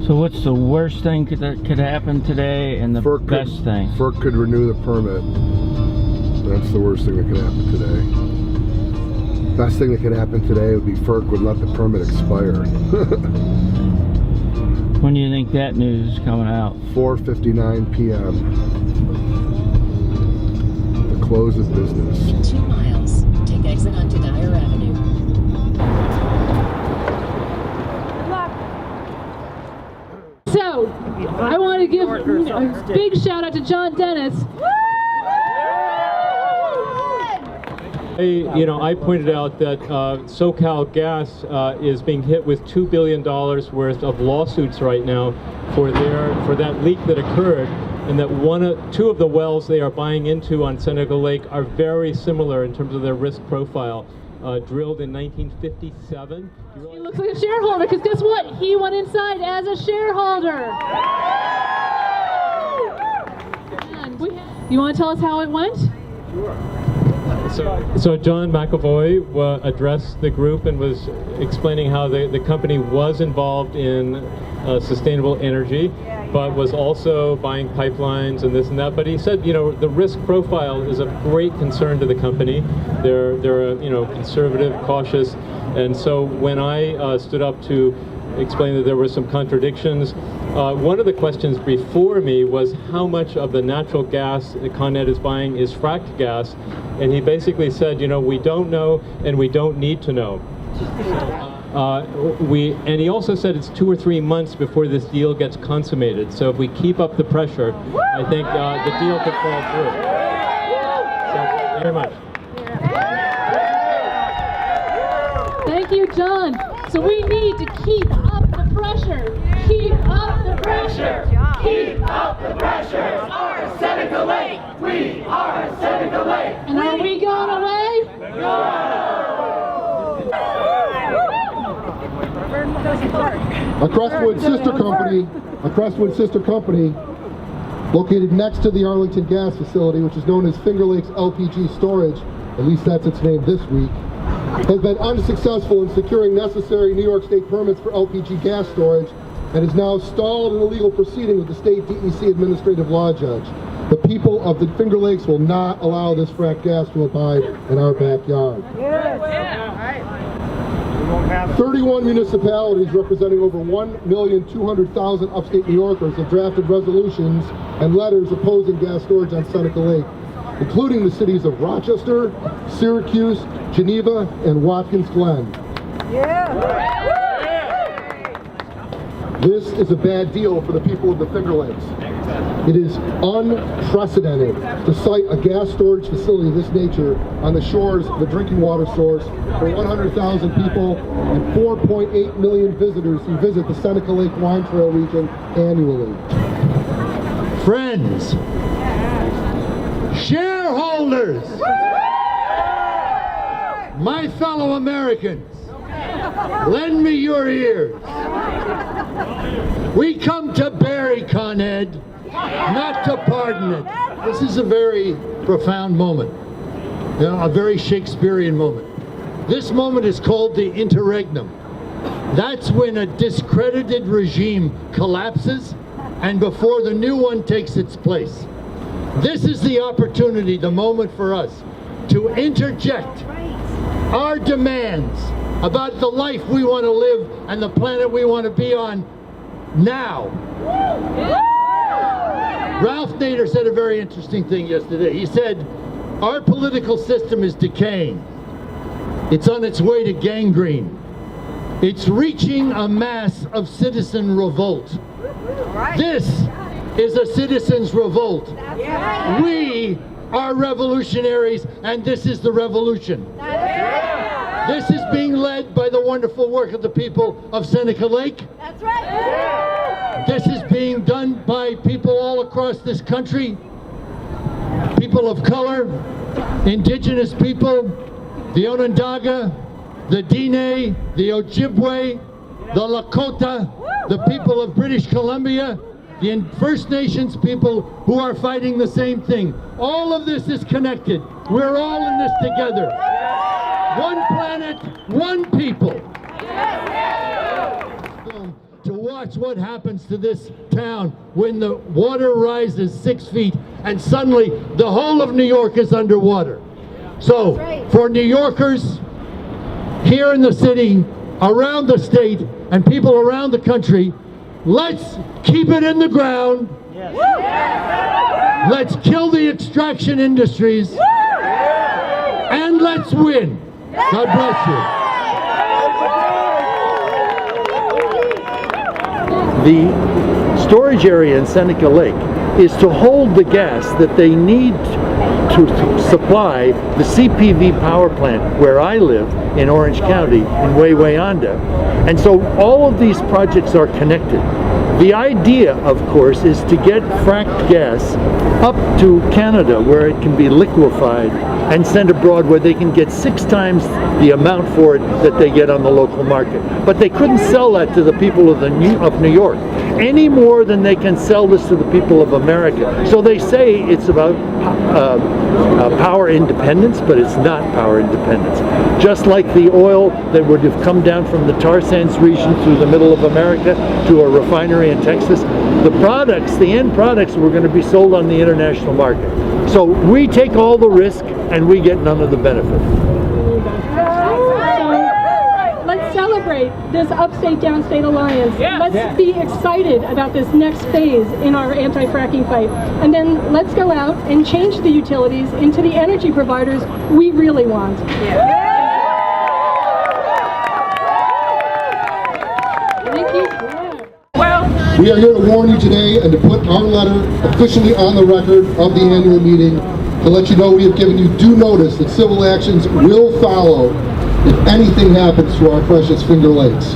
So what's the worst thing that could happen today, and the best thing? FERC could renew the permit. That's the worst thing that could happen today. Best thing that could happen today would be FERC would let the permit expire. When do you think that news is coming out? 4:59 p.m. The close of business. In 2 miles, take exit onto Dyer Avenue. So, I want to give a big shout out to John Dennis. I pointed out that SoCal Gas is being hit with $2 billion worth of lawsuits right now for that leak that occurred, and that two of the wells they are buying into on Seneca Lake are very similar in terms of their risk profile. Drilled in 1957. He looks like a shareholder, because guess what? He went inside as a shareholder. And you want to tell us how it went? Sure. So John McAvoy addressed the group and was explaining how the company was involved in sustainable energy, but was also buying pipelines and this and that. But he said, the risk profile is of great concern to the company. They're conservative, cautious, and so when I stood up to explain that there were some contradictions, one of the questions before me was how much of the natural gas that Con Ed is buying is fracked gas, and he basically said, we don't know and we don't need to know. And he also said it's 2 or 3 months before this deal gets consummated. So if we keep up the pressure, I think the deal could fall through. So, very much. Thank you, John. So we need to keep up the pressure. Keep up the pressure. Keep up the pressure. Our Seneca Lake. We are Seneca Lake. And are we going away? A Crestwood sister company, located next to the Arlington gas facility, which is known as Finger Lakes LPG Storage, at least that's its name this week, has been unsuccessful in securing necessary New York State permits for LPG gas storage, and is now stalled in a legal proceeding with the state DEC administrative law judge. The people of the Finger Lakes will not allow this fracked gas to abide in our backyard. 31 municipalities representing over 1,200,000 upstate New Yorkers have drafted resolutions and letters opposing gas storage on Seneca Lake, including the cities of Rochester, Syracuse, Geneva, and Watkins Glen. This is a bad deal for the people of the Finger Lakes. It is unprecedented to site a gas storage facility of this nature on the shores of a drinking water source for 100,000 people and 4.8 million visitors who visit the Seneca Lake Wine Trail region annually. Friends, shareholders, my fellow Americans, lend me your ears. We come to bury Con Ed, not to pardon it. This is a very profound moment, a very Shakespearean moment. This moment is called the interregnum. That's when a discredited regime collapses and before the new one takes its place. This is the opportunity, the moment for us to interject our demands about the life we want to live and the planet we want to be on now. Ralph Nader said a very interesting thing yesterday. He said, our political system is decaying. It's on its way to gangrene. It's reaching a mass of citizen revolt. This is a citizen's revolt. We are revolutionaries, and this is the revolution. This is being led by the wonderful work of the people of Seneca Lake. That's right. This is being done by people all across this country, people of color, indigenous people, the Onondaga, the Diné, the Ojibwe, the Lakota, the people of British Columbia, the First Nations people who are fighting the same thing. All of this is connected. We're all in this together. One planet, one people. To watch watch what happens to this town when the water rises 6 feet and suddenly the whole of New York is underwater. So, for New Yorkers here in the city, around the state, and people around the country, let's keep it in the ground. Yes. Let's kill the extraction industries. And let's win. God bless you. The storage area in Seneca Lake is to hold the gas that they need to supply the CPV power plant where I live in Orange County in Wayanda. And so all of these projects are connected. The idea, of course, is to get fracked gas up to Canada where it can be liquefied and sent abroad where they can get 6 times the amount for it that they get on the local market. But they couldn't sell that to the people of New York any more than they can sell this to the people of America. So they say it's about power independence, but it's not power independence. Just like the oil that would have come down from the tar sands region through the middle of America to a refinery in Texas, the end products were going to be sold on the international market. So we take all the risk and we get none of the benefit. Let's celebrate this upstate-downstate alliance. Let's be excited about this next phase in our anti-fracking fight. And then let's go out and change the utilities into the energy providers we really want. Thank you. We are here to warn you today and to put our letter officially on the record of the annual meeting to let you know we have given you due notice that civil actions will follow if anything happens to our precious Finger Lakes.